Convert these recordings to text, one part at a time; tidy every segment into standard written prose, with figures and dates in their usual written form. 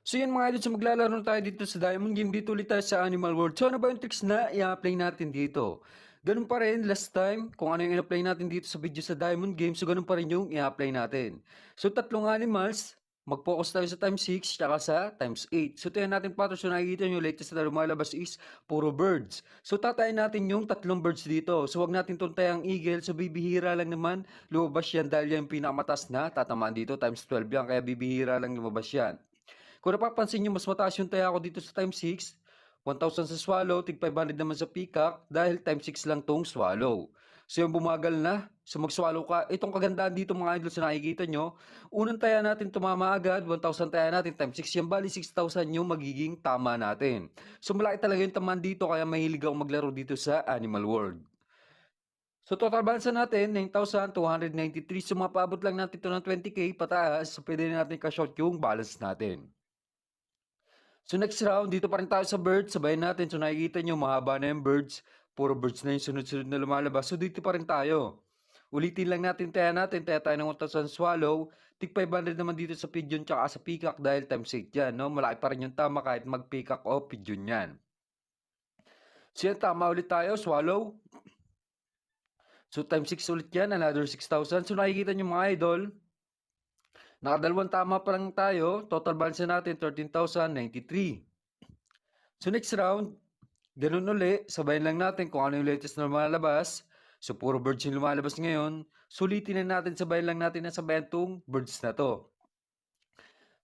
So yan mga idol, so maglalaro na tayo dito sa Diamond Game. Dito ulit tayo sa Animal World. So ano ba yung tricks na i-apply natin dito? Ganun pa rin last time, kung ano yung i-apply natin dito sa video sa Diamond Game, so ganun pa rin yung i-apply natin. So tatlong animals, mag-focus tayo sa times 6 tsaka sa times 8. So tingnan natin pattern, so nakikita nyo latest na lumalabas is puro birds. So tatayin natin yung tatlong birds dito. So wag natin tuntay ang eagle, so bibihira lang naman lumabas yan dahil yan yung pinakamatas na tatamaan dito, times 12 yan, kaya bibihira lang lumabas yan. Kung napapansin nyo, mas mataas yung taya ko dito sa times 6. 1,000 sa swallow, tig 500 naman sa peacock dahil times 6 lang tong swallow. So yung bumagal na, so mag-swallow ka. Itong kagandahan dito mga idol sa nakikita nyo, unang taya natin tumama agad, 1,000 taya natin times 6 yan, bali 6,000 yung magiging tama natin. So malaki talaga yung taman dito kaya mahilig ako maglaro dito sa Animal World. So total balance natin, 9,293. So mapaabot lang natin ito ng 20k pataas, so pwede na natin ka-short yung balance natin. So next round, dito pa rin tayo sa birds. Sabayin natin. So nakikita nyo, mahaba na yung birds. Puro birds na yung sunod-sunod na lumalabas. So dito pa rin tayo. Ulitin lang natin. Taya tayo ng 1,000 swallow. Tig 500 naman dito sa pigeon tsaka sa peacock dahil times 8 yan. No? Malaki pa rin yung tama kahit mag-peacock o pigeon yan. So yan, tama ulit tayo. Swallow. So times 6 ulit yan. Another 6,000. So nakikita nyo mga idol. Nakadalawang tama pa lang tayo. Total balance natin 13,093. So next round, ganun uli, sabayin lang natin kung ano yung latest na lumalabas. So puro birds yung lumalabas ngayon. Sulitin na natin, sabayin lang natin na sabayan tong birds na to.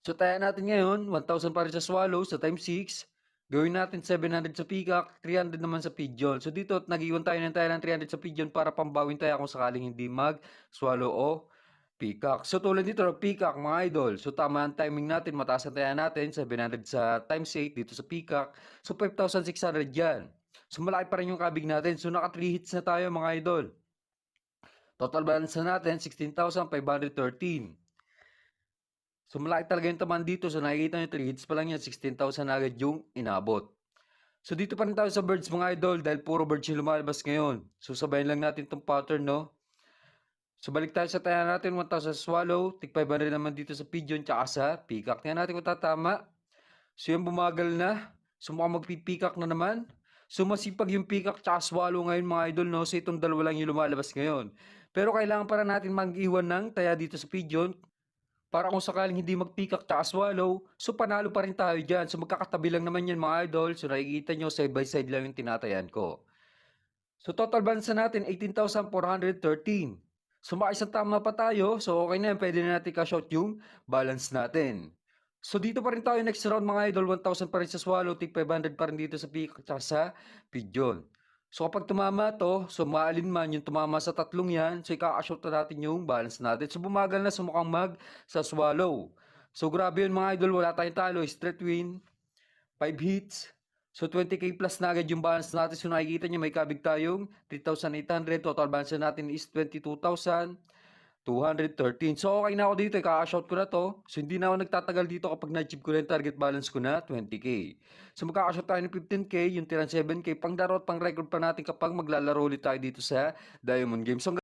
So tayo natin ngayon, 1,000 pa rin sa swallow sa times 6. Gawin natin 700 sa peacock, 300 naman sa pigeon. So dito, nag-iwan tayo ng 300 sa pigeon para pambawin tayo kung sakaling hindi mag-swallow o peacock. So tulad dito, peacock mga idol. So tama ang timing natin, mataas ang tayo natin, 700 sa times 8 dito sa peacock. So 5,600 yan. So malaki pa rin yung kabig natin. So naka 3 hits na tayo mga idol. Total balance na natin, 16,513. So malaki talaga yung taman dito. So nakikita nyo 3 hits pa lang yan, 16,000 agad yung inabot. So dito pa rin tayo sa birds mga idol dahil puro birds yung lumalabas ngayon. So sabayin lang natin itong pattern, no? So balik tayo sa taya natin, 1,000 swallow, tig 500 naman dito sa pigeon tsaka sa peacock. Tingnan natin kung tatama. So yung bumagal na. So mukhang magpipeacock na naman. So masipag yung peacock tsaka swallow ngayon mga idol, no? So itong dalawa lang yung lumalabas ngayon. Pero kailangan para natin mag-iwan ng taya dito sa pigeon para kung sakaling hindi mag-peacock tsaka swallow, so panalo pa rin tayo dyan. So magkakatabi lang naman yan mga idol. So nakikita nyo, side by side lang yung tinatayan ko. So total balance natin, 18,413. So makaisang tama pa tayo. So okay na yan, pwede na natin ka-short yung balance natin. So dito pa rin tayo next round mga idol, 1,000 pa rin sa swallow, tig 500 pa rin dito sa peacock tsaka sa pigeon. So kapag tumama to, so maalin man yung tumama sa tatlong yan, so ikakashot na natin yung balance natin. So bumagal na, sumukhang mag sa swallow. So grabe yun mga idol, wala tayong talo, straight win, 5 hits. So 20k plus na agad yung balance natin. So nakikita nyo may kabig tayong 3,800. Total balance natin is 22,213. So okay na ako dito. Ikaka-shot ko na to. So hindi na ako nagtatagal dito kapag na-achieve ko na yung target balance ko na 20k. So magkaka-shot tayo ng 15k, yung tirang 7k. Pang daro at pang record pa natin kapag maglalaro ulit tayo dito sa Diamond Games. So